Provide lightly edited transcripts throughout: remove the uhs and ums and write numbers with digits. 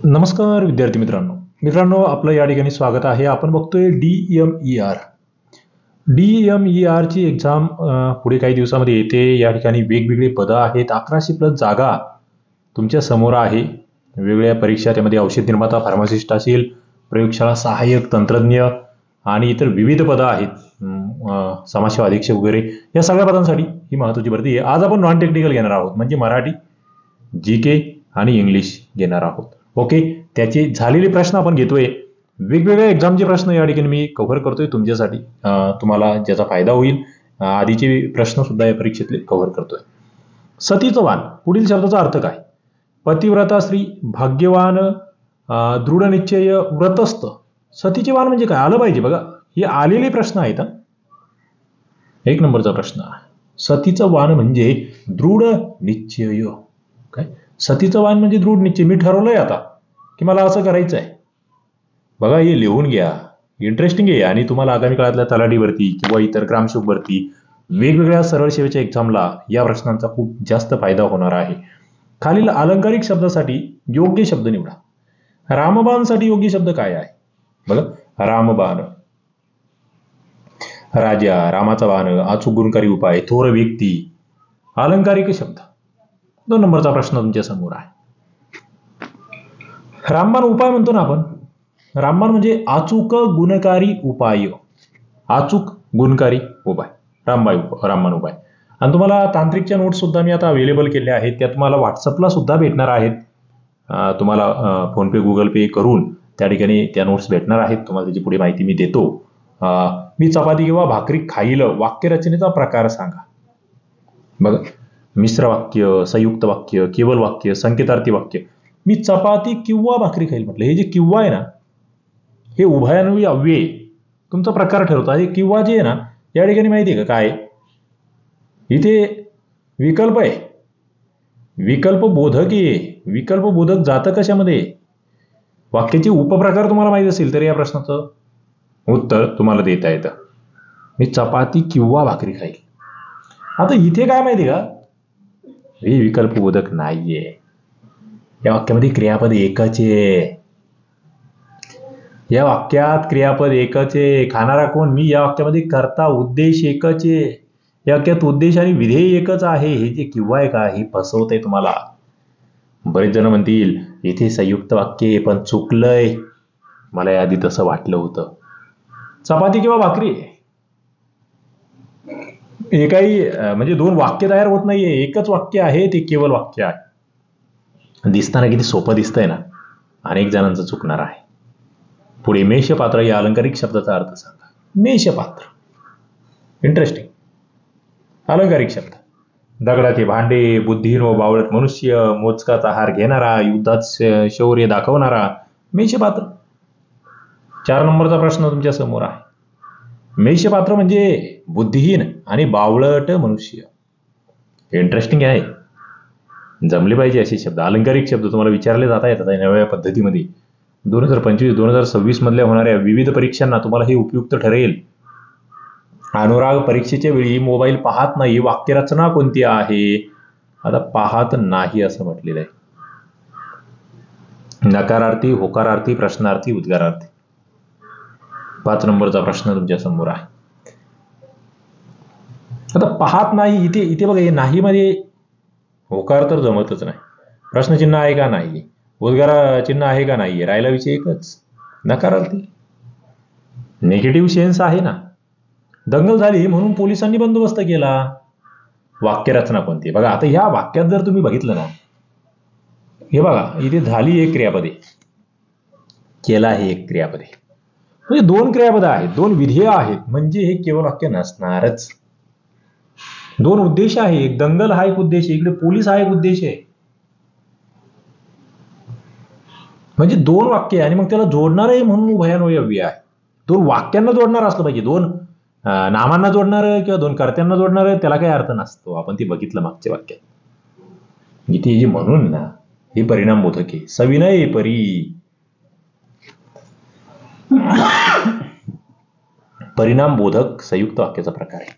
नमस्कार विद्यार्थी मित्रांनो आपलं या ठिकाणी स्वागत आहे. आपण बघतोय DMER ची एक्झाम पुढे काही दिवसामध्ये येते. या ठिकाणी वेगवेगळी पदं आहेत. 1100+ जागा तुमच्या समोर आहे. वेगवेगळ्या परीक्षा, त्यामध्ये औषध निर्माता, फार्मासिस्ट असेल, प्रयोगशाळा सहाय्यक, तंत्रज्ञ आणि इतर विविध पदं आहेत. समाजसेवा अधीक्षक वगैरे या सगळ्या पदांसाठी ही महत्त्वाची भरती आहे. आज आपण नॉन टेक्निकल घेणार आहोत, म्हणजे मराठी, GK आणि इंग्लिश घेणार आहोत. ओके, त्याचे झालेले प्रश्न आपण घेतोय. वेगवेगळ्या एक्झामचे प्रश्न या ठिकाणी मी कव्हर करतोय तुमच्यासाठी, तुम्हाला ज्याचा फायदा होईल. आधीचे प्रश्न सुद्धा या परीक्षेतले कव्हर करतोय. सतीचं वाण, पुढील शब्दाचा अर्थ काय? पतिव्रता स्त्री, भाग्यवान, दृढनिश्चय, व्रतस्थ. सतीचे वाण म्हणजे काय आलं पाहिजे बघा. हे आलेले प्रश्न आहेत. 1 नंबरचा प्रश्न, सतीचं वाण म्हणजे दृढ निश्चय. काय सतीचं वाण म्हणजे दृढ निश्चय. मी ठरवलंय आता की मला असं करायचं आहे. बघा, हे लिहून घ्या, इंटरेस्टिंग आहे. आणि तुम्हाला आगामी काळातल्या तलाठी भरती किंवा इतर ग्रामसेवक भरती, वेगवेगळ्या सरळ सेवेच्या एक्झामला या प्रश्नांचा खूप जास्त फायदा होणार आहे. खालील अलंकारिक शब्दासाठी योग्य शब्द निवडा. रामबाणसाठी योग्य शब्द काय आहे? बघा, रामबाण, राजा, रामाचा बाण, अचूक गुणकारी उपाय, थोर व्यक्ती. अलंकारिक शब्द. 2 नंबरचा प्रश्न तुमच्या समोर आहे. रामबाण उपाय म्हणतो ना आपण. रामबाण म्हणजे अचूक गुणकारी उपाय. अचूक गुणकारी उपाय, रामबाण उपाय. आणि तुम्हाला तांत्रिकच्या नोट्स सुद्धा मी आता अवेलेबल केल्या आहेत. त्या तुम्हाला व्हॉट्सअपला सुद्धा भेटणार आहेत. तुम्हाला फोनपे, गुगल पे करून त्या ठिकाणी त्या नोट्स भेटणार आहेत. तुम्हाला त्याची पुढे माहिती मी देतो. मी चपाती किंवा भाकरी खाईल, वाक्यरचनेचा प्रकार सांगा. बघा, मिश्र वाक्य, संयुक्त वाक्य, केवल वाक्य, संकेतार्थी वाक्य. मी चपाती किंवा भाकरी खाईल म्हटलं. हे जे किंवा आहे ना, हे उभयान्वयी अव्यय तुमचा प्रकार ठरवतो. हे किंवा जे आहे ना, या ठिकाणी माहिती आहे का काय? इथे विकल्प आहे, विकल्प बोधक आहे. विकल्प बोधक जातं कशामध्ये? वाक्याचे उपप्रकार तुम्हाला माहिती असेल तर या प्रश्नाचं उत्तर तुम्हाला देता येतं. मी चपाती किंवा भाकरी खाईल. आता इथे काय माहिती का, हे विकल्प बोधक नाहीये. या वाक्यामध्ये क्रियापद एकच आहे. या वाक्यात क्रियापद एकच आहे. खाणारा कोण? मी. या वाक्यामध्ये कर्ता, उद्देश एकच आहे. या वाक्यात उद्देश आणि विधेय एकच आहे. हे जे किंवा आहे का, हे फसवतंय तुम्हाला. बरेच जण म्हणतील इथे संयुक्त वाक्य आहे, पण चुकलंय. मला याआधी तसं वाटलं होतं. चपाती किंवा भाकरी हे काही म्हणजे 2 वाक्य तयार होत नाहीये. एकच वाक्य आहे, ते केवळ वाक्य आहे. दिसताना किती सोपं दिसतंय ना, अनेक जणांचं चुकणार आहे. पुढे मेषपात्र या अलंकारिक शब्दाचा अर्थ सांगा. मेषपात्र, इंटरेस्टिंग अलंकारिक शब्द. दगडाचे भांडे, बुद्धिहीन व बावळट मनुष्य, मोजकाचा आहार घेणारा, युद्धात शौर्य दाखवणारा. मेषपात्र. 4 नंबरचा प्रश्न तुमच्या समोर आहे. मेषपात्र म्हणजे बुद्धिहीन आणि बावळट मनुष्य. इंटरेस्टिंग आहे. जमले पाहिजे असे शब्द, अलंकारिक शब्द तुम्हाला विचारले जाता येतात नव्या पद्धतीमध्ये. 2025-2026 मधल्या होणाऱ्या विविध परीक्षांना तुम्हाला हे उपयुक्त ठरेल. अनुराग परीक्षेच्या वेळी मोबाईल पाहत नाही. वाक्यरचना कोणती आहे? आता पाहत नाही असं म्हटलेलं आहे. नकारार्थी, होकारार्थी, प्रश्नार्थी, उद्गारार्थी. 5 नंबरचा प्रश्न तुमच्या समोर आहे. आता पाहत नाही, इथे बघा, हे नाही मध्ये होकार तर जमतच नाही. प्रश्नचिन्ह आहे का? नाही. उद्गार चिन्ह आहे का? नाही. राहिला विषय एकच, नकारार्थी. निगेटिव्ह सेन्स आहे ना. दंगल झाली म्हणून पोलिसांनी बंदोबस्त केला. वाक्यरचना कोणती? बघा, आता ह्या वाक्यात जर तुम्ही बघितलं ना, हे बघा, इथे झाली एक क्रियापदे, केला हे एक क्रियापदे, म्हणजे 2 क्रियापद आहेत, 2 विधेय आहेत, म्हणजे हे केवळ वाक्य नसणारच. 2 उद्देश आहे. एक दंगल हा एक उद्देश आहे, इकडे पोलीस हा एक उद्देश आहे. म्हणजे 2 वाक्य आणि मग त्याला जोडणारही म्हणून उभयान्वयी अव्यय आहे. 2 वाक्यांना जोडणार असलं पाहिजे. 2 नामांना जोडणार किंवा 2 कर्त्यांना जोडणार, त्याला काही अर्थ नसतो. आपण ते बघितलं मागच्या वाक्यात. इथे जे म्हणून ना, हे परिणाम बोधक आहे. सविनय परी, परिणाम बोधक संयुक्त वाक्याचा प्रकार आहे.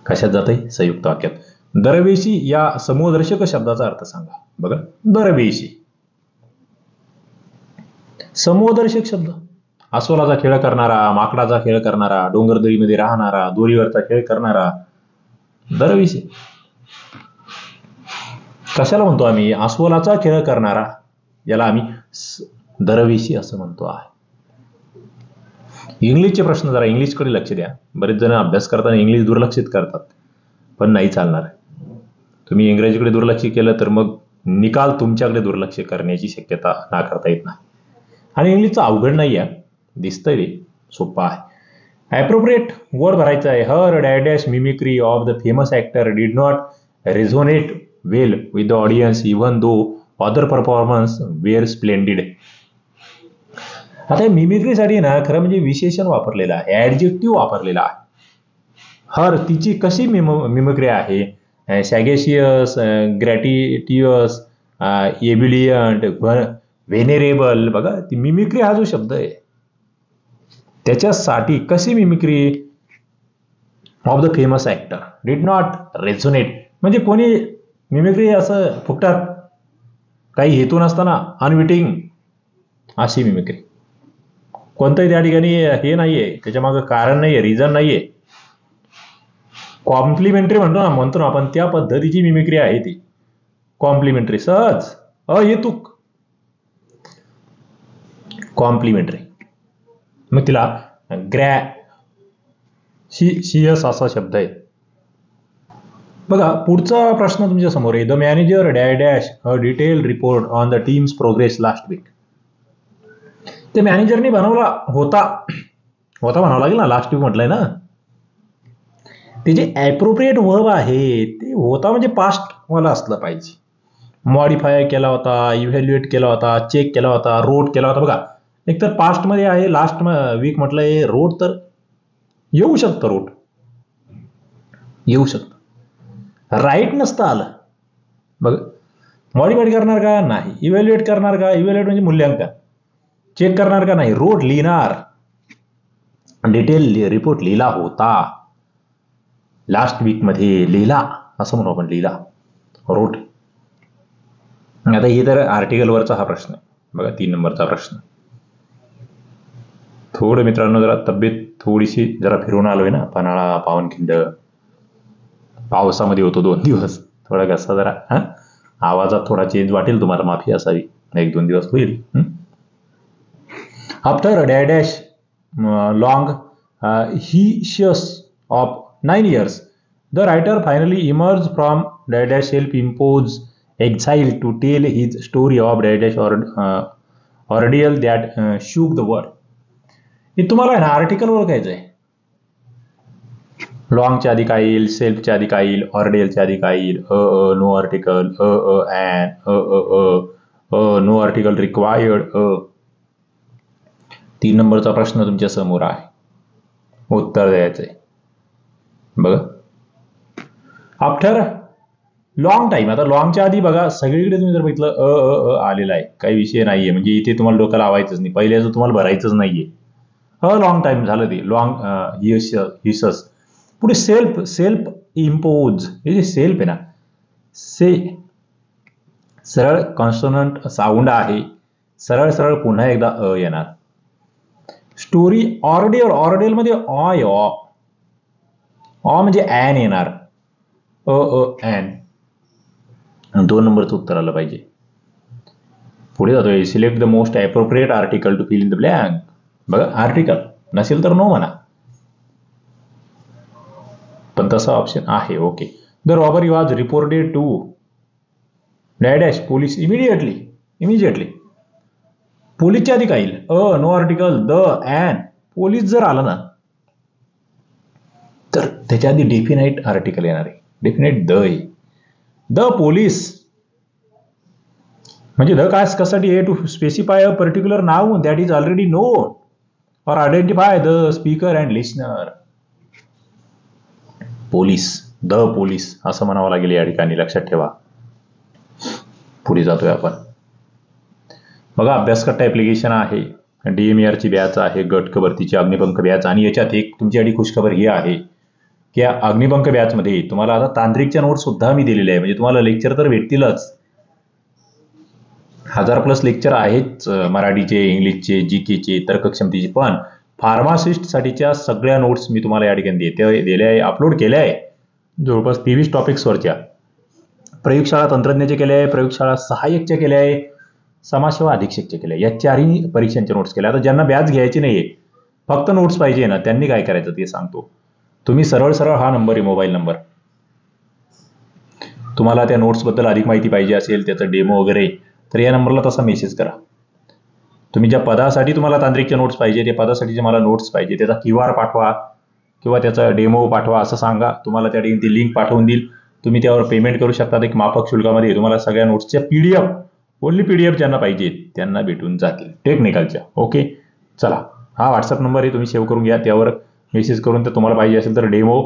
कशात जाते? संयुक्त वाक्यात. दरवेशी या समूहदर्शक शब्दाचा अर्थ सांगा. बघा, दरवेशी समूहदर्शक शब्द, अस्वलाचा खेळ करणारा, माकडाचा खेळ करणारा, डोंगरदरीमध्ये राहणारा, दोरीवरचा खेळ करणारा, दरविषयी. कशाला म्हणतो आम्ही? अस्वलाचा खेळ करणारा, याला आम्ही दरवेशी असं म्हणतो आहे. इंग्लिशचे प्रश्न जरा इंग्लिशकडे लक्ष द्या. बरेच जण अभ्यास करताना इंग्लिश दुर्लक्षित करतात, पण नाही चालणार. तुम्ही इंग्रजीकडे दुर्लक्ष केलं तर मग निकाल तुमच्याकडे दुर्लक्ष करण्याची शक्यता नाकारता येत नाही. आणि इंग्लिशचं अवघड नाही आहे, दिसतंय ते सोपं आहे. ॲप्रोप्रिएट वर्ड भरायचं आहे. Her dash mimicry of the famous actor did not resonate well with the audience even though other performance were splendid. आता मिमिक्रीसाठी ना खरं म्हणजे विशेषण वापरलेलं आहे, ॲडजेक्टिव्ह वापरलेला आहे. हर तिची कशी मिमिक्री आहे? सॅगेशियस, ग्रॅटिटियस, एबिलियंट, व्हेनेरेबल. बघा ती मिमिक्री हा जो शब्द आहे त्याच्यासाठी कशी mimicry of the famous actor did not resonate, म्हणजे कोणी मिमिक्री असं फुकटात काही हेतू नसताना अनविटिंग अशी मिमिक्री. कोणतंही त्या ठिकाणी हे नाहीये, त्याच्यामागं कारण नाहीये, रिझन नाहीये. कॉम्प्लिमेंटरी म्हणतो ना आपण, त्या पद्धतीची मिमिक्री आहे ती. कॉम्प्लिमेंटरी, सहज, अहेतुक कॉम्प्लिमेंटरी. मग तिला ग्रॅशियस असा शब्द आहे. बघा पुढचा प्रश्न तुमच्या समोर आहे. The manager dash a detail report on the team's progress last week. ते मॅनेजरने बनवला होता म्हणावं लागेल ना, लास्ट वीक म्हटलंय ना. ते जे ॲप्रोप्रिएट वर्ब आहे ते होता म्हणजे पास्ट वाला असलं पाहिजे. मॉडिफाय केला होता, इव्हॅल्युएट केला होता, चेक केला होता, रोट केला होता. बघा एक तर पास्ट मध्ये आहे, लास्ट वीक म्हटलंय, रोट तर येऊ शकतं, रोट येऊ शकतं. राईट नसतं आलं. बघ मॉडिफाय करणार का? नाही. इव्हॅल्युएट करणार का? इव्हॅल्युएट म्हणजे मूल्यांकन. चेक करणार का? नाही. रोट लिहिणार, डिटेल रिपोर्ट लिहिला होता, लास्ट वीक मध्ये लिहिला असं म्हणू आपण, लिहिला, रोट. आता हे तर आर्टिकलवरचा हा प्रश्न आहे. बघा 3 नंबरचा प्रश्न. थोडं मित्रांनो जरा तब्येत थोडीशी जरा फिरून आलोय ना, पन्हाळा, पावनखिंड, पावसामध्ये होतो 2 दिवस, थोडा घसा जरा आवाजात थोडा चेंज वाटेल तुम्हाला, माफी असावी. 1-2 दिवस होईल. After dash long hiatus of 9 years, the writer finally emerged from dash self-imposed exile to tell his story of dash ordeal that shook the world. हे तुम्हाला ना आर्टिकल ओळखायचं आहे. लॉंगच्या आधी काय येईल, सेल्फच्या आधी काय येईल, ऑर्डेलच्या आधी काय येईल, no article, no article required. 3 नंबरचा प्रश्न तुमच्या समोर आहे, उत्तर द्यायचंय. बघा आफ्टर लॉंग टाइम. आता लॉंगच्या आधी बघा सगळीकडे तुम्ही जर बघितलं आलेला आहे, काही विषय नाहीये, म्हणजे इथे तुम्हाला डोकं लावायचंच नाही, पहिल्याचं तुम्हाला भरायचंच नाहीये. लॉंग टाइम झालं ते, लॉंग हिसस. पुढे सेल्फ इम्पोज, हे जे सेल्फ आहे ना, सरळ कॉन्सोनंट साऊंड आहे, सरळ पुन्हा एकदा येणार. स्टोरी ऑर्डेल मध्ये ऑ म्हणजे ॲन येणार, ॲन. 2 नंबरचं उत्तर आलं पाहिजे. पुढे जातोय. Select the most appropriate article to fill in the blank. बघा आर्टिकल नसेल तर नो म्हणा, पण तसा ऑप्शन आहे. Okay. The robbery was reported to dash police immediately. पोलीसच्या आधी काय येईल? No article, the, an. Police जर आलं ना तर त्याच्या आधी डेफिनाइट आर्टिकल येणार आहे. डेफिनाइट द आहे. द पोलीस म्हणजे द काय कशासाठी आहे? To specify a particular noun that is already known और identify the speaker and listener. Police, the police असं म्हणावं लागेल या ठिकाणी, लक्षात ठेवा. पुढे जातोय आपण. बघा अभ्यासकट्टा ऍप्लिकेशन आहे, DMERची बॅच आहे, गट भरतीची अग्निपंख बॅच. आणि याच्यात एक तुमच्यासाठी खुशखबर ही आहे की या अग्निपंख बॅचमध्ये तुम्हाला आता तांत्रिकच्या नोट्स सुद्धा मी दिलेल्या आहे. म्हणजे तुम्हाला लेक्चर तर भेटतीलच, 1000+ लेक्चर आहेत मराठीचे, इंग्लिशचे, जीकेचे, तर्कक्षमतेचे. पण फार्मासिस्टसाठीच्या सगळ्या नोट्स मी तुम्हाला या ठिकाणी दिल्या आहे, अपलोड केल्या आहे. जवळपास 23 टॉपिक्सवरच्या. प्रयोगशाळा तंत्रज्ञाचे केले आहे, प्रयोगशाळा सहाय्यकच्या केल्या आहे, समाजसेवा अधीक्षकच्या केल्या. या चारही परीक्षांच्या नोट्स केल्या. आता ज्यांना बॅच घ्यायची नाहीये, फक्त नोट्स पाहिजे ना, त्यांनी काय करायचं ते सांगतो. तुम्ही सरळ सरळ हा नंबर आहे, मोबाईल नंबर. तुम्हाला त्या नोट्सबद्दल अधिक माहिती पाहिजे असेल, त्याचं डेमो वगैरे, तर या नंबरला तसा मेसेज करा. तुम्ही ज्या पदासाठी तुम्हाला तांत्रिकच्या नोट्स पाहिजे, त्या पदासाठी मला नोट्स पाहिजे, त्याचा QR पाठवा किंवा त्याचा डेमो पाठवा असं सांगा. तुम्हाला त्या ठिकाणी ती लिंक पाठवून देईल. तुम्ही त्यावर पेमेंट करू शकता. एक माफक शुल्कामध्ये तुम्हाला सगळ्या नोट्सच्या PDF, ओनली PDF ज्यांना पाहिजे त्यांना भेटून जातील, टेक्निकलच्या. ओके, चला, हा व्हॉट्सअप नंबर आहे, तुम्ही सेव्ह करून घ्या. त्यावर मेसेज करून तर तुम्हाला पाहिजे असेल तर डेमो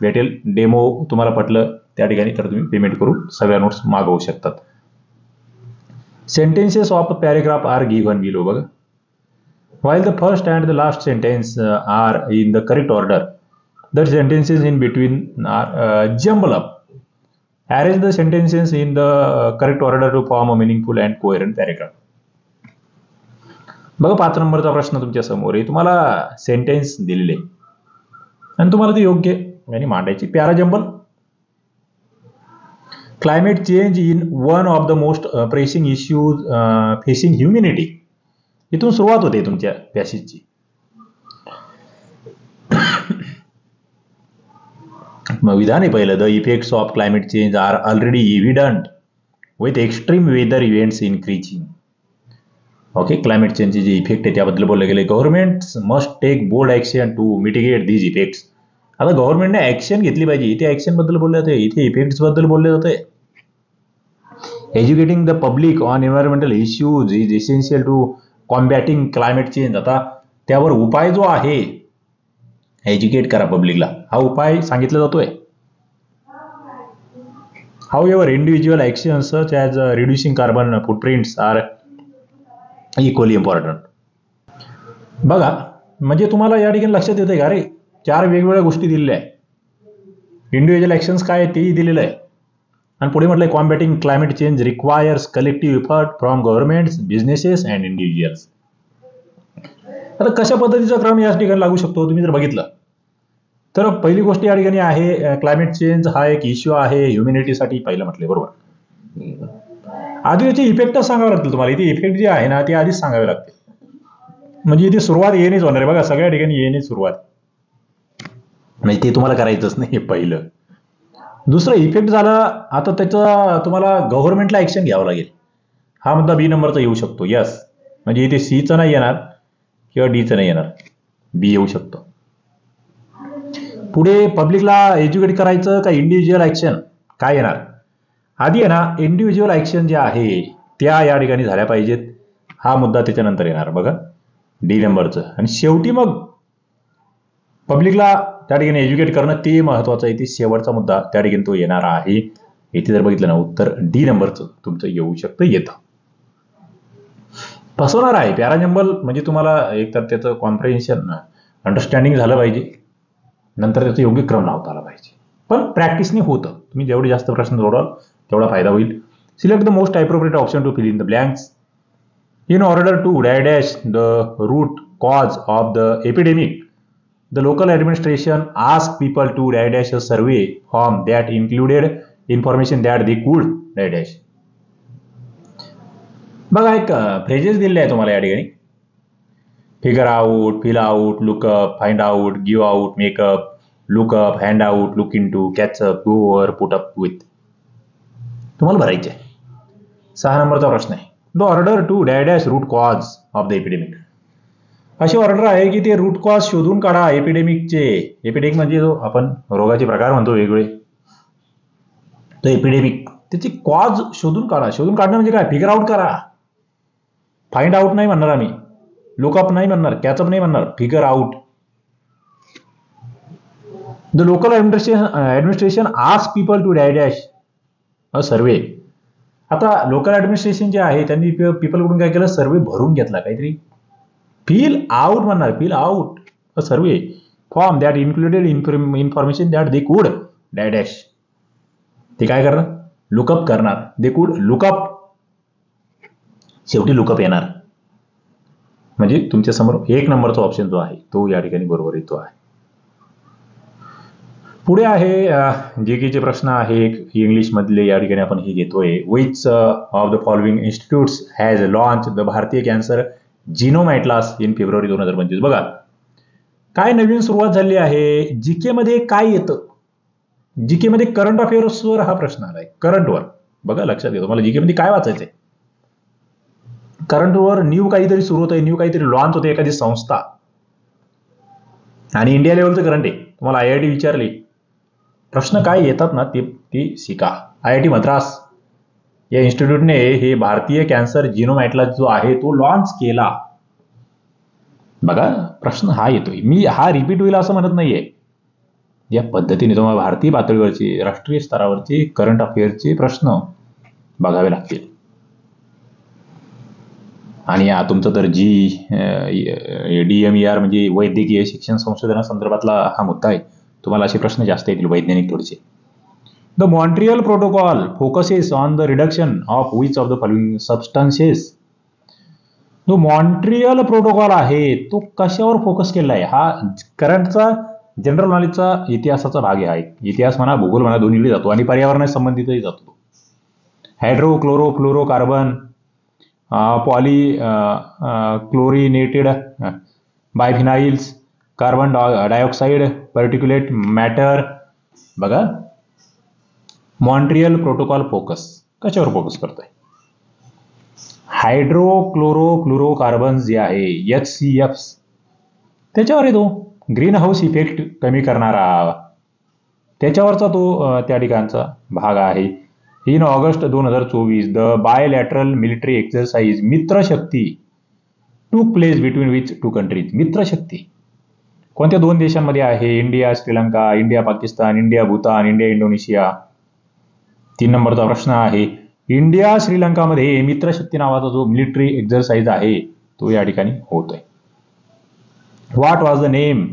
भेटेल. डेमो तुम्हाला पटलं त्या ठिकाणी तर तुम्ही पेमेंट करून सगळ्या नोट्स मागवू शकतात. Sentences of a paragraph are given below. बघा, while the first and the last sentence are in the correct order, the sentences in between are jumbled up. Arrange the sentences in the correct order to form a meaningful and coherent paragraph. बघा, 5 नंबरचा प्रश्न तुमच्या समोर आहे. तुम्हाला sentence दिलेले आणि तुम्हाला ते योग्य आणि मांडायची. Para jumble. Climate change in one of the most pressing issues facing humanity. इथून सुरुवात होते तुमच्या पॅसेजची. मग विधान आहे पहिलं, the effects of climate change are already evident with extreme weather events increasing. Okay, climate चेंजचे जे इफेक्ट आहे त्याबद्दल बोलले गेले. Government must take bold action to mitigate these effects. आता गव्हर्नमेंटने ॲक्शन घेतली पाहिजे. इथे ॲक्शन बद्दल बोलले जाते, इथे इफेक्ट्स बद्दल बोलले जाते. Educating the public on environmental issues is essential to combating climate change. आता त्यावर उपाय जो आहे, एज्युकेट करा पब्लिकला, हा उपाय सांगितला जातोय. However, individual actions such as reducing carbon footprints are equally important. बघा, म्हणजे तुम्हाला या ठिकाणी लक्षात येते का रे, 4 वेगवेगळ्या गोष्टी दिलेल्या आहे. इंडिव्हिज्युअल ॲक्शन्स काय तेही दिलेलं आहे. आणि पुढे म्हटलंय combating climate change requires collective effort from governments, businesses and individuals. आता कशा पद्धतीचा क्रम या ठिकाणी लागू शकतो तुम्ही जर बघितलं तर पहिली गोष्ट या ठिकाणी आहे, क्लायमेट चेंज हा एक इश्यू आहे ह्युमॅनिटीसाठी. पहिलं म्हटले बरोबर. आधी याचे इफेक्टच सांगावे लागतील तुम्हाला. इथे इफेक्ट जे आहे ना ते आधीच सांगावे लागते. म्हणजे इथे सुरुवात येणेच होणार आहे. बघा, सगळ्या ठिकाणी येणेच सुरुवात, म्हणजे ते तुम्हाला करायचंच नाही पहिलं. दुसरं इफेक्ट झाला. आता त्याचा तुम्हाला गव्हर्नमेंटला ऍक्शन घ्यावं लागेल. हा मुद्दा B नंबरचा येऊ शकतो. यस, म्हणजे इथे Cचं नाही येणार किंवा Dचं नाही येणार, B येऊ शकतो. पुढे पब्लिकला एज्युकेट करायचं का इंडिव्हिज्युअल ऍक्शन, काय येणार? आधी आहे ना इंडिव्हिज्युअल ऍक्शन जे आहे त्या या ठिकाणी झाल्या पाहिजेत. हा मुद्दा त्याच्यानंतर येणार बघा, D नंबरचं. आणि शेवटी मग पब्लिकला त्या ठिकाणी एज्युकेट करणं ते महत्वाचं आहे. ते शेवटचा मुद्दा त्या ठिकाणी तो येणार आहे. इथे जर बघितलं ना उत्तर D नंबरचं तुमचं येऊ शकतं, येतं. फसवणार आहे पॅरा जंबल. म्हणजे तुम्हाला एकतर त्याचं कॉम्प्रिहेन्शन, अंडरस्टँडिंग झालं पाहिजे, नंतर त्याचा योग्य क्रम लावता आला पाहिजे. पण प्रॅक्टिसने होतं. तुम्ही जेवढे जास्त प्रश्न सोडवाल तेवढा फायदा होईल. Select the most appropriate option to fill in the blanks. In order to dash the root cause of the epidemic, the local administration asked people to dash a survey form that included information that they could dash. बघा, एक phrases दिलेले आहे तुम्हाला या ठिकाणी. Figure out, fill out, look up, find out, give out, make up, look up, hand out, look in to, catch up, go over, put up with. तुम्हाला भरायचे आहे. 6 नंबरचा प्रश्न आहे. The order to dash root cause of the epidemic. अशी order आहे की ते रूट कॉज शोधून काढा एपिडेमिकचे. एपिडेमिक म्हणजे जो आपण रोगाचे प्रकार म्हणतो वेगवेगळे, तो एपिडेमिक, त्याची कॉज शोधून काढा. शोधून काढणं म्हणजे काय? फिगर आउट करा. फाइंड आउट नाही म्हणणार आम्ही, लुकअप नाही म्हणणार, कॅचअप नाही म्हणणार, figure out. The local administration ask people to dash a survey. आता लोकल ऍडमिनिस्ट्रेशन जे आहे त्यांनी पीपल कडून काय केलं? सर्वे भरून घेतला. काहीतरी फिल आउट म्हणणार, fill out a survey form that included information that they could dash. ते काय करणार? लुकअप करणार. दे कुड लुकअप शेवटी लुकअप येणार. म्हणजे तुमच्या समोर 1 नंबरचा ऑप्शन जो आहे तो या ठिकाणी बरोबर येतो आहे. पुढे आहे जीकेचे प्रश्न आहे इंग्लिश मधले. या ठिकाणी आपण हे घेतोय. Which of the following institutes has launch the Bharatiya Cancer Genome Atlas in February 2025. बघा काय नवीन सुरुवात झाली आहे. जीके मध्ये काय येतं. जीके मध्ये करंट अफेअर्सवर हा प्रश्न आलाय. करंटवर बघा लक्षात घ्या. तुम्हाला जीके मध्ये काय वाचायचंय. करंटवर न्यू काहीतरी सुरू होत आहे. न्यू काहीतरी लॉन्च होते एखादी संस्था आणि इंडिया लेवलचं करंट आहे. तुम्हाला IIT विचारली प्रश्न काय येतात ना ते शिका. IIT मद्रास या इन्स्टिट्यूटने हे भारतीय कॅन्सर जिनोम ॲटलास जो आहे तो लॉन्च केला. बघा प्रश्न हा येतोय. मी हा रिपीट होईल असं म्हणत नाहीये. या पद्धतीने तुम्हाला भारतीय पातळीवरचे राष्ट्रीय स्तरावरचे करंट अफेअर्सचे प्रश्न बघावे लागतील. आणि तुमचं तर DMER म्हणजे वैद्यकीय शिक्षण संशोधनासंदर्भातला हा मुद्दा आहे. तुम्हाला असे प्रश्न जास्त येतील वैज्ञानिक थोडेसे. The Montreal protocol focuses on the reduction of which of the following substances. जो मॉन्ट्रियल प्रोटोकॉल आहे तो कशावर फोकस केला आहे. हा करंटचा जनरल नॉलेजचा इतिहासाचा भाग आहे. इतिहास म्हणा भूगोल म्हणा दोन्हीकडे जातो आणि पर्यावरणाशी संबंधितही जातो. Hydro chloro fluoro carbon poly chlorinated biphenyls carbon dioxide particulate matter. बघा मॉन्ट्रियल प्रोटोकॉल फोकस कशावर फोकस करतोय. हायड्रो क्लोरो फ्लोरो कार्बन जे आहे HCFs त्याच्यावर येतो. ग्रीन हाऊस इफेक्ट कमी करणारा त्याच्यावरचा तो त्या ठिकाणचा भाग आहे. In August 2024 the bilateral military exercise Mitra Shakti took place between which 2 countries. Mitra Shakti कोणत्या 2 देशांमध्ये आहे. India Sri Lanka, India Pakistan, India Bhutan, India Indonesia. 3 नंबरचा प्रश्न आहे. इंडिया श्रीलंकामध्ये मित्रशक्ती नावाचा जो मिलिटरी एक्सरसाइज आहे तो या ठिकाणी होतोय. What was the name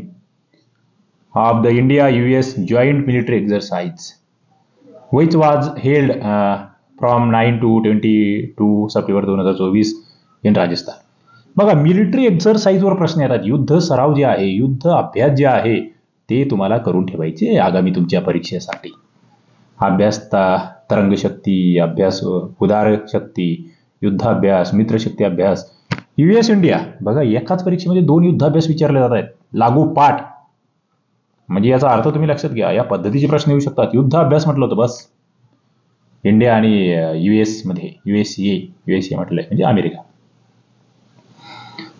of the India US joint military exercise which was held from 9 to 22 September 2024 in Rajasthan. बघा मिलिटरी एक्सरसाइजवर प्रश्न येतात. युद्ध सराव जे आहे युद्ध अभ्यास जे आहे ते तुम्हाला करून ठेवायचे आगामी तुमच्या परीक्षेसाठी. अभ्यास तरंग शक्ती अभ्यास उदार शक्ती युद्ध अभ्यास मित्रशक्ती अभ्यास US इंडिया. बघा एकाच परीक्षेमध्ये 2 युद्ध अभ्यास विचारले जात आहेत लागोपाठ. म्हणजे याचा अर्थ तुम्ही लक्षात घ्या. या पद्धतीचे प्रश्न येऊ शकतात. युद्ध अभ्यास म्हटलं होतं बस. इंडिया आणि US मध्ये USA म्हटलंय म्हणजे अमेरिका.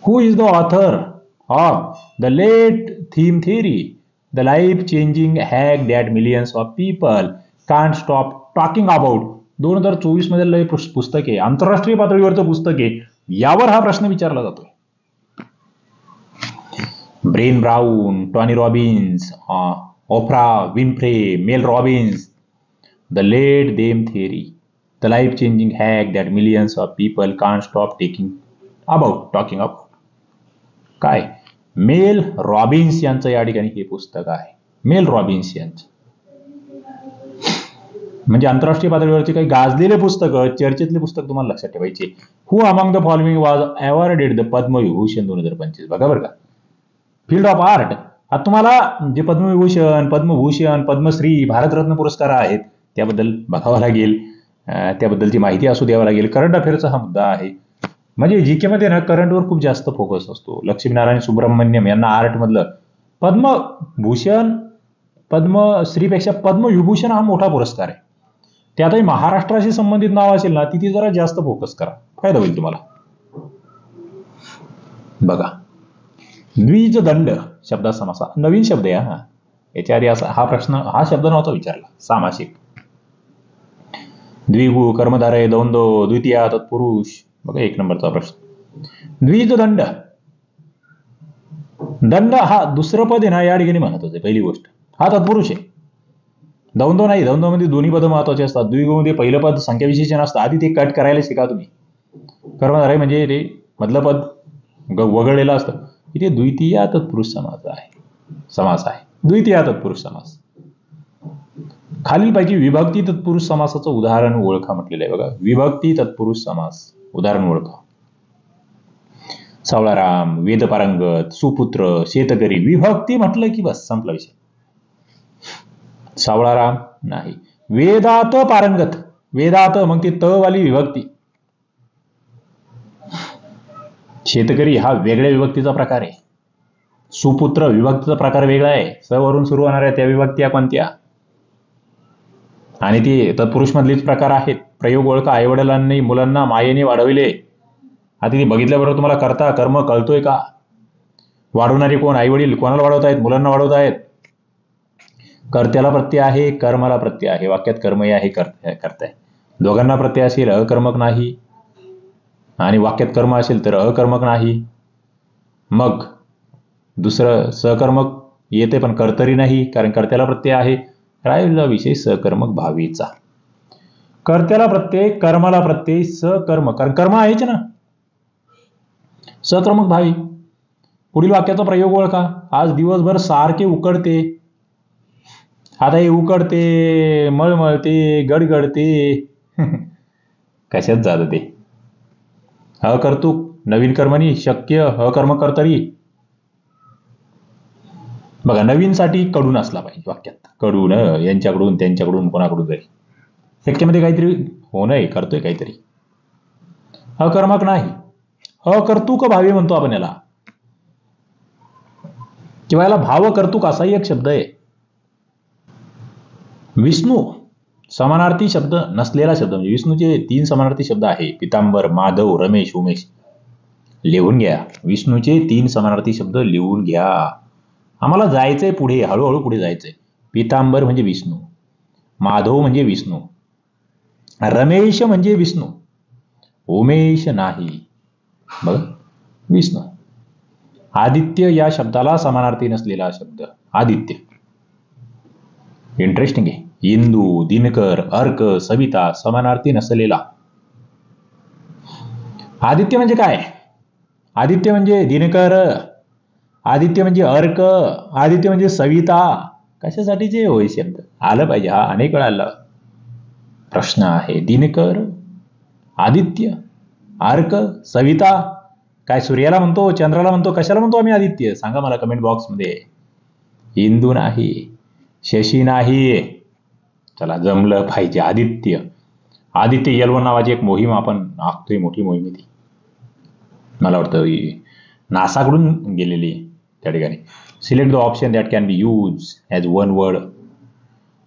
Who is the author of the let them theory the life changing hack that millions of people can't stop talking about. 2024 मधलं पुस्तक आहे. आंतरराष्ट्रीय पातळीवरचं पुस्तक आहे. यावर हा प्रश्न विचारला जातोय. Brene Brown, Tony Robbins, Oprah Winfrey, Mel Robbins. The let them theory the life changing hack that millions of people can't stop talking about. काय मेल रॉबिन्स यांचं या ठिकाणी हे पुस्तक आहे. मेल रॉबिन्स यांचं म्हणजे आंतरराष्ट्रीय पातळीवरचे काही गाजलेले पुस्तकं चर्चेतले पुस्तक तुम्हाला लक्षात ठेवायचे. Who among the following was awarded the Padma Vibhushan 2025. बघा बरं का. फील्ड ऑफ आर्ट हा तुम्हाला जे पद्मविभूषण पद्मभूषण पद्मश्री भारतरत्न पुरस्कार आहेत त्याबद्दल बघावं लागेल. त्याबद्दलची माहिती असू द्यावं लागेल. करंट अफेअरचा हा मुद्दा आहे. म्हणजे जीके मध्ये ना करंटवर खूप जास्त फोकस असतो. लक्ष्मीनारायण सुब्रमण्यम यांना आर्ट मधलं पद्मभूषण पद्मश्रीपेक्षा पद्मविभूषण हा मोठा पुरस्कार आहे. त्यातही महाराष्ट्राशी संबंधित नाव असेल ना तिथे जरा जास्त फोकस करा. फायदा होईल तुम्हाला. बघा द्विजदंड शब्दात समासा नवीन शब्द आहे हा. याच्या आधी असा हा प्रश्न हा शब्द नव्हता विचारला. सामासिक द्विगु कर्मधारय द्वंद्व द्वितीय तत्पुरुष. बघा 1 नंबरचा प्रश्न. द्विजदंड दंड हा दुसरं पद आहे ना या ठिकाणी महत्वाचं आहे. पहिली गोष्ट हा तत्पुरुष आहे. द्वंद्व नाही. द्वंद्वमध्ये दोन्ही पद महत्वाचे असतात. द्विगुमध्ये पहिलं पद संख्या विशेषण असतं. आधी ते कट करायला शिका तुम्ही. कर्मधारय म्हणजे ते मधलं पद वगळलेलं असतं. इथे द्वितीय तत्पुरुष समास आहे. द्वितीय तत्पुरुष समास. खालीलपैकी विभक्ती तत्पुरुष समासाचं उदाहरण ओळखा म्हटलेलं आहे. बघा विभक्ती तत्पुरुष समास उदाहरण ओळखा. सावळाराम, वेदपारंगत, सुपुत्र, शेतकरी, विभक्ती म्हटलं की बस संपला विषय. सावळाराम नाही. वेदात पारंगत, वेदात मग ती त वाली विभक्ती. शेतकरी हा वेगळ्या विभक्तीचा प्रकार आहे. सुपुत्र विभक्तीचा प्रकार वेगळा आहे. स वरून सुरू होणाऱ्या त्या विभक्त्या कोणत्या? आणि ती तत्पुरुष मधलीच प्रकार आहेत. प्रयोग ओळखा. आईवडिलांनी मुलांना मायेने वाढविले. आता ती बघितल्याबरोबर तुम्हाला करता कर्म कळतोय का? वाढवणारे कोण? आई वडील. कोणाला वाढवतायत? मुलांना वाढवतायत. कर्त्याला प्रत्यय आहे, कर्माला प्रत्यय आहे. वाक्यात कर्मही आहे, कर्ता आहे. दोघांना प्रत्यय असेल अकर्मक नाही, आणि वाक्यात कर्म असेल तर अकर्मक नाही. मग दुसरं सकर्मक येते पण कर्तरी नाही, कारण कर्त्याला प्रत्यय आहे. राहिला विषय सकर्मक भावीचा. कर्त्याला प्रत्यय, कर्माला प्रत्यय, सकर्म, कारण कर्म आहेच ना. सकर्मक भावी. पुढील वाक्याचा प्रयोग ओळखा. आज दिवसभर सारखे उकडते. आता हे उकडते, मळमळते, गडगडते. कशात जात ते? अकर्तुक, नवीन कर्मणी, शक्य, अकर्मक कर्तरी. बघा, नवीनसाठी कडून असला पाहिजे वाक्यात. कडून, यांच्याकडून, त्यांच्याकडून, कोणाकडून तरी. शक्यमध्ये काहीतरी होणं करतोय काहीतरी. अकर्मक नाही. अकर्तुक भावी म्हणतो आपण याला, किंवा याला भाव कर्तुक असाही एक शब्द आहे. विष्णू समानार्थी शब्द नसलेला शब्द, म्हणजे विष्णूचे 3 समानार्थी शब्द आहे. पितांबर, माधव, रमेश, उमेश. लिहून घ्या. विष्णूचे 3 समानार्थी शब्द लिहून घ्या. आम्हाला जायचंय पुढे, हळूहळू पुढे जायचंय. पितांबर म्हणजे विष्णू, माधव म्हणजे विष्णू, रमेश म्हणजे विष्णू, उमेश नाही. बघ, विष्णू. आदित्य या शब्दाला समानार्थी नसलेला शब्द आदित्य. इंटरेस्टिंग आहे. इंदू, दिनकर, अर्क, सविता समानार्थी नसलेला. आदित्य म्हणजे काय? आदित्य म्हणजे दिनकर, आदित्य म्हणजे अर्क, आदित्य म्हणजे सविता. कशासाठीचे होय शब्द? आलं पाहिजे. हा अनेक वेळा आला प्रश्न आहे. दिनकर, आदित्य, अर्क, सविता. काय सूर्याला म्हणतो, चंद्राला म्हणतो, कशाला म्हणतो आम्ही आदित्य? सांगा मला कमेंट बॉक्समध्ये. इंदू नाही, शशी नाही. चला, जमलं पाहिजे. आदित्य. आदित्य एल1 नावाची एक मोहीम आपण आखतोय, मोठी मोहीम ती. मला वाटतं नासाकडून गेलेली आहे त्या ठिकाणी. Select the option that can be use as one word.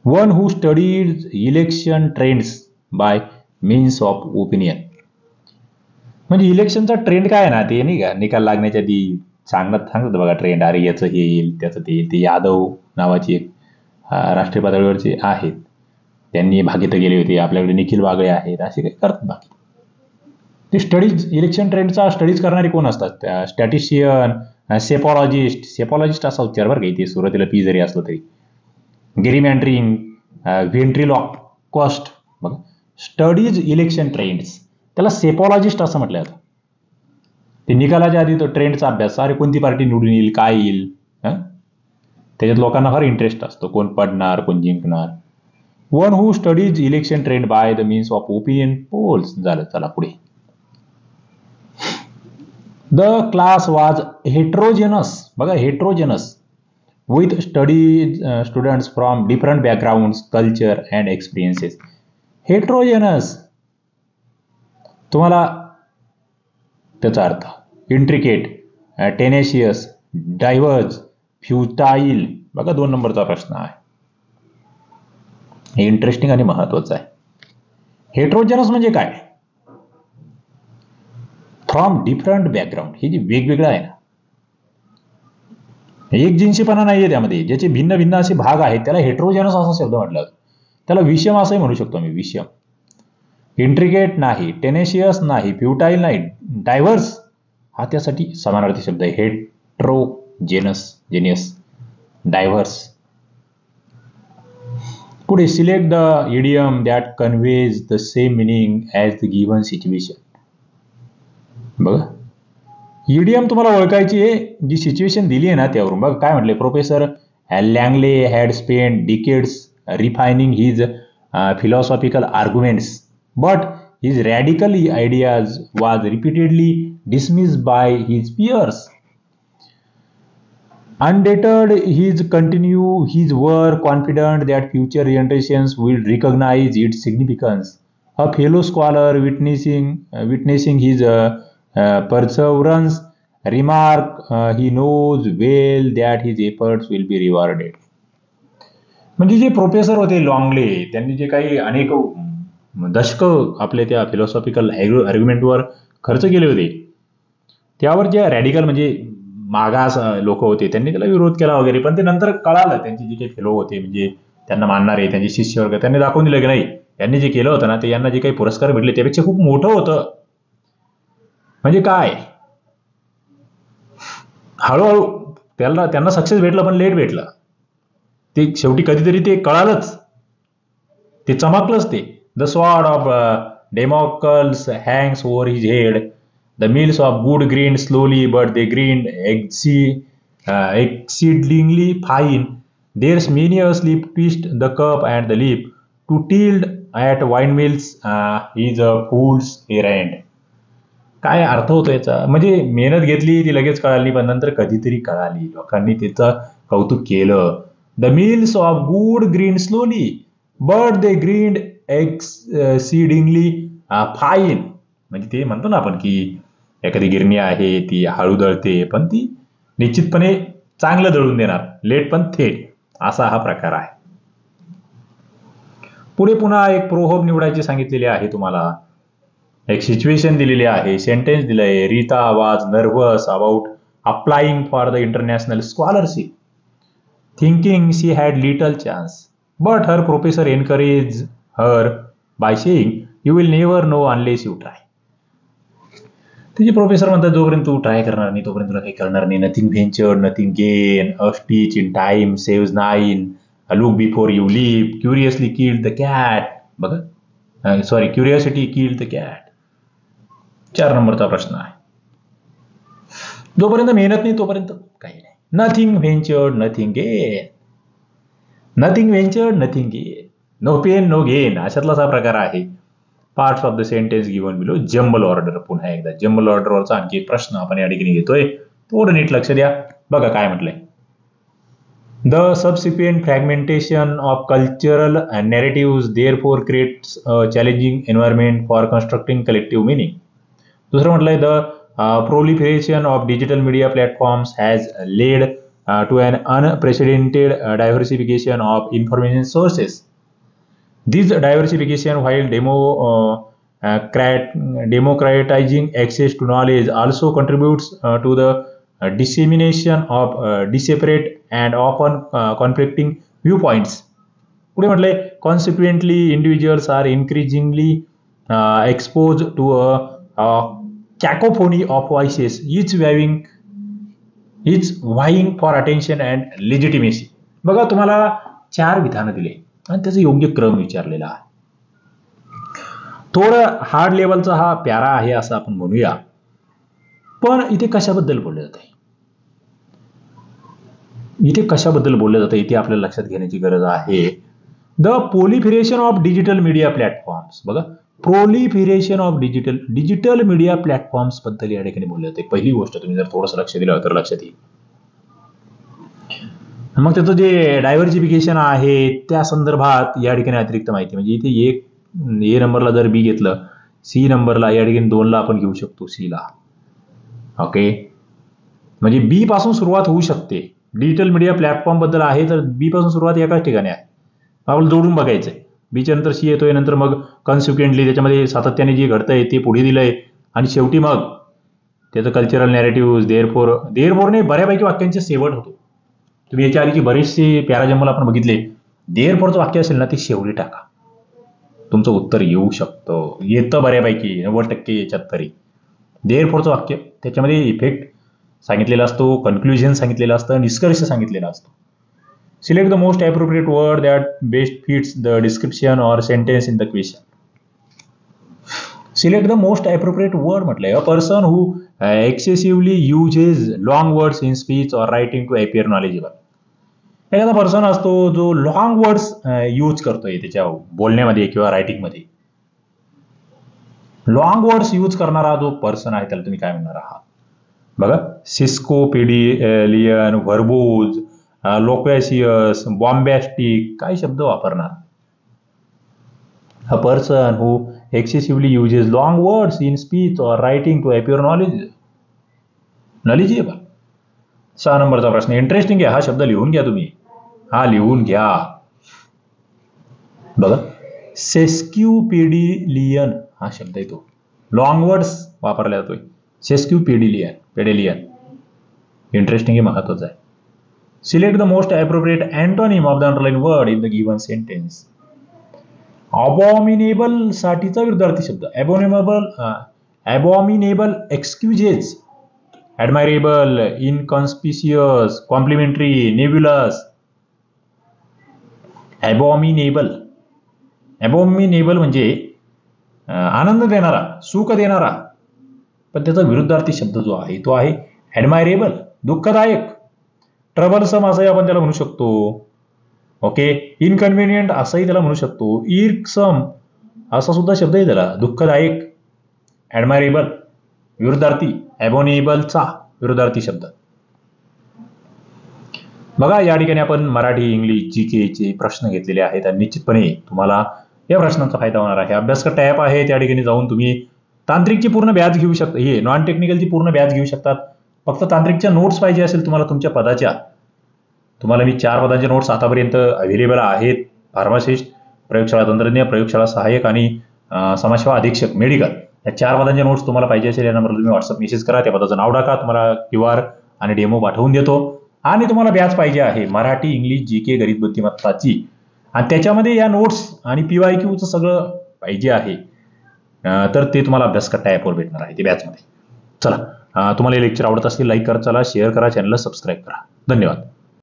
One who studies election trends bye means of opinion. म्हणजे इलेक्शनचा ट्रेंड काय आहे ना, ते नाही का, निकाल लागण्याच्या आधी सांगतात बघा ट्रेंड. अरे याचं हे येईल, त्याचं ते येईल. ते यादव नावाची एक राष्ट्रीय पातळीवरचे आहेत, त्यांनी भागीत गेले होते. आपल्याकडे निखिल वागळे आहेत. असे काही करतात बाकी. ते स्टडीज, इलेक्शन ट्रेंडचा स्टडीज करणारे कोण असतात? स्टॅटिशियन, सेपॉलॉजिस्ट. सेपॉलॉजिस्ट असा उच्चार बरं का इथे, सुरुवातीला पी जरी असलं तरी. गेरिमॅन्ड्रिंग, व्हेंट्रिलॉक्विस्ट. बघा, स्टडीज इलेक्शन ट्रेंड्स, त्याला सेपॉलॉजिस्ट असं म्हटलं जातं. ते निकालाच्या आधी तो ट्रेंडचा अभ्यास. अरे कोणती पार्टी निवडून येईल, काय येईल, त्याच्यात लोकांना फार इंटरेस्ट असतो. कोण पडणार, कोण जिंकणार. One who studies election trend by the means of opinion polls. झालं. चला पुढे. The class was heterogeneous. बघा, heterogeneous with students from different backgrounds, culture and experiences. Heterogeneous, तुम्हाला त्याचा अर्थ इंट्रिकेट, टेनेशियस, डायव्हर्ज, फ्युटाईल. बघा, 2 नंबरचा प्रश्न आहे. हे इंटरेस्टिंग आणि महत्वाचं आहे. हेट्रोजेनस म्हणजे काय? From different background. हे जे वेगवेगळं आहे ना, एक जिन्सीपणा नाहीये त्यामध्ये, ज्याचे भिन्न भिन्न असे भाग आहेत, त्याला हेट्रोजेनस असा शब्द म्हटलं. त्याला विषम असंही म्हणू शकतो आम्ही, विषम. इंट्रिकेट नाही, टेनेशियस नाही, फ्युटाईल नाही, डायव्हर्स हा त्यासाठी समानार्थी शब्द आहे. Heterogeneous, genius, diverse. पुढे, select the idiom that conveys the same meaning as the given situation. बघा, इडियम तुम्हाला ओळखायची आहे जी सिच्युएशन दिली आहे ना त्यावरून. बघा काय म्हटले, professor Langley had spend decades refining his philosophical arguments, but his radical ideas was repeatedly dismissed by his peers. Undeterred, he continued his work, confident that future generations will recognize its significance. A fellow scholar, witnessing his perseverance, remarked, he knows well that his efforts will be rewarded. म्हणजे जे professor होते लॉंगले, त्यांनी जे काही अनेक दशक आपल्या त्या फिलॉसॉफिकल आर्ग्युमेंटवर खर्च केले होते, त्यावर जे रॅडिकल म्हणजे मागास लोक होते त्यांनी त्याला विरोध केला वगैरे, पण ते नंतर कळालं, त्यांचे जे काही फेलो होते म्हणजे त्यांना मानणारे त्यांचे शिष्य वर्ग, त्यांनी दाखवून दिलं की नाही, यांनी जे केलं होतं ना ते यांना जे काही पुरस्कार भेटले त्यापेक्षा खूप मोठं होतं. म्हणजे काय, हळूहळू त्यांना सक्सेस भेटलं पण लेट भेटलं, ते शेवटी कधीतरी ते कळालंच, ते चमकलंच ते. The sword of Damocles hangs over his head. The meals of good grind slowly, but they grind exceedingly fine. There's many a sleep twist the cup and the lip. To tilt at windmills is a fool's errand. काय अर्थ होतो याचा, म्हणजे मेहनत घेतली ती लगेच कळाली, पण नंतर कधीतरी कळाली, लोकांनी त्याचं कौतुक केलं. The mills of God grind slowly, but they grind exceedingly fine. म्हणजे ते म्हणतो ना आपण की एखादी गिरणी आहे ती हळू दळते पण ती निश्चितपणे चांगलं दळून देणार, लेट पण थेट, असा हा प्रकार आहे. पुढे पुन्हा एक प्रोहोब निवडायचे सांगितलेले आहे तुम्हाला, एक सिच्युएशन दिलेली आहे, सेंटेन्स दिलंय. Rita was nervous about applying for the international scholarship, thinking she had little chance, but her professor encourage her by saying you will never know unless you try. तिचे प्रोफेसर म्हणतात जोपर्यंत तू ट्राय करणार नाही तोपर्यंत तुला काही करणार नाही. Nothing ventured nothing gain, a speech in time saves 9, a look before you leap, curiously killed the cat. बघा, sorry, curiosity killed the cat. 4 नंबरचा प्रश्न आहे. जोपर्यंत मेहनत नाही तोपर्यंत काही नाही. Nothing ventured nothing gain, nothing ventured nothing gain, no pain no gain, अशातलाच हा प्रकार आहे. Parts of the sentence given below. Jumble order, पुन्हा एकदा जंबल ऑर्डरवरचा आणखी एक प्रश्न आपण या ठिकाणी घेतोय, थोडं नीट लक्ष द्या. बघा काय म्हटलंय. The subsequent fragmentation of cultural narrative therefore creates a challenging environment for constructing collective meaning. दुसरं म्हटलंय, the proliferation of digital media platforms has led to an unprecedented diversification of information sources. This diversification, while democratizing access to knowledge, also contributes to the dissemination of disparate and often conflicting viewpoints. पुढे म्हटलंय, consequently individuals are increasingly exposed to a cacophony of voices, each vying for attention and legitimacy. बघा, तुम्हाला 4 विधानं दिले आणि त्याचा योग्य क्रम विचारलेला आहे. थोडं हार्ड लेवलचा हा प्यारा आहे असं आपण म्हणूया, पण इथे कशाबद्दल बोललं जात आहे, इथे कशाबद्दल बोललं जातं इथे आपल्याला लक्षात घेण्याची गरज आहे. The proliferation of digital media platforms. बघा, proliferation of digital media platforms बद्दल या ठिकाणी बोलले जाते. पहिली गोष्ट तुम्ही जर थोडंसं लक्ष दिलं तर लक्षात येईल. मग त्याचं जे डायव्हर्सिफिकेशन आहे त्या संदर्भात या ठिकाणी अतिरिक्त माहिती, म्हणजे इथे एक ए नंबरला जर बी घेतलं, सी नंबरला या ठिकाणी 2 ला आपण घेऊ शकतो, सी ला. ओके, म्हणजे बी पासून सुरुवात होऊ शकते. डिजिटल मीडिया प्लॅटफॉर्म बद्दल आहे तर बी पासून सुरुवात एकाच ठिकाणी आहे, आपल्याला जोडून बघायचंय. बीच्या नंतर सी येतोय, नंतर मग कॉन्सिक्वेंटली त्याच्यामध्ये सातत्याने जे घडतंय ते पुढे दिलंय, आणि शेवटी मग त्याचं कल्चरल नॅरेटिव्ह देअरफॉरने बऱ्यापैकी वाक्यांचे शेवट होतो. तुम्ही याच्या आधीची बरेचसे पॅराजंबल आपण बघितले, देअरफॉरचं वाक्य असेल ना ते शेवटी टाका, तुमचं उत्तर येऊ शकतं, येतं बऱ्यापैकी 90% याच्यात तरी. देअरफॉरचं वाक्य त्याच्यामध्ये इफेक्ट सांगितलेला असतो, कन्क्लुजन सांगितलेलं असतं, निष्कर्ष सांगितलेला असतो. Select the most appropriate word that best fits the description or sentence in the question. Select the most appropriate word म्हटलंय. A person who excessively uses long words in speech or writing to appear knowledgeable. एखादा person असतो जो long words use करतोय त्याच्या बोलण्यामध्ये किंवा रायटिंगमध्ये. Long words use करणारा जो पर्सन आहे त्याला तुम्ही काय म्हणणार आहात? बघा, सिस्कोपेडिलियन, व्हर्बोज, लोक्वेशियस, बॉम्बॅस्टिक, काय शब्द वापरणार? A person who excessively uses long words in speech or writing to appear knowledgeable. 6 नंबरचा प्रश्न इंटरेस्टिंग आहे. हा शब्द लिहून घ्या तुम्ही. हा लिहून घ्या. बघा, सेस्क्युपेडिलियन हा शब्द येतो. लॉंग वर्ड्स वापरला जातोय. सेस्क्युपेडिलियन इंटरेस्टिंग आहे, महत्वाचं आहे. Select the most appropriate antonym of the underline word in the given sentence. Abominable साठीचा विरुद्धार्थी शब्द. Abominable excuses, admirable, inconspicuous, complimentary, nebulous. Abominable म्हणजे आनंद देणारा, सुख देणारा, पण त्याचा विरुद्धार्थी शब्द जो आहे तो आहे ॲडमायरेबल, दुःखदायक. ट्रबलसम असंही आपण त्याला म्हणू शकतो. ओके, इनकन्व्हिनियंट असंही त्याला म्हणू शकतो. इर्कसम असा सुद्धा शब्द आहे त्याला, दुःखदायक. ॲडमायरेबल विरुद्धार्थी, ॲबॉमिनेबलचा विरुद्धार्थी शब्द. बघा, या ठिकाणी आपण मराठी, इंग्लिश, GK चे प्रश्न घेतलेले आहेत आणि निश्चितपणे तुम्हाला या प्रश्नांचा फायदा होणार आहे. अभ्यासकर टॅब आहे, त्या ठिकाणी जाऊन तुम्ही तांत्रिकची पूर्ण बॅच घेऊ शकता. हे नॉन टेक्निकलची पूर्ण बॅच घेऊ शकतात. फक्त तांत्रिकच्या नोट्स पाहिजे असेल तुम्हाला तुमच्या पदाच्या, तुम्हाला मी 4 पदांचे नोट्स आतापर्यंत अवेलेबल आहेत. फार्मासिस्ट, प्रयोगशाळा तंत्रज्ञ, प्रयोगशाळा सहाय्यक आणि समाजसेवा अधीक्षक मेडिकल, या 4 पदांचे नोट्स तुम्हाला पाहिजे असेल या नंबरला तुम्ही व्हॉट्सअप मेसेज करा. त्या पदाचं नाव टाका, तुम्हाला QR आणि डेमो पाठवून देतो. आणि तुम्हाला बॅच पाहिजे आहे मराठी, इंग्लिश, GK, गणित बुद्धिमत्ताची, आणि त्याच्यामध्ये या नोट्स आणि PYQचं सगळं पाहिजे आहे, तर ते तुम्हाला अभ्यासकर्ता ॲपवर भेटणार आहे ते बॅचमध्ये. चला, तुम्हाला हे लेक्चर आवडत असेल लाईक करा, चला शेअर करा, चॅनलला सबस्क्राईब करा. धन्यवाद.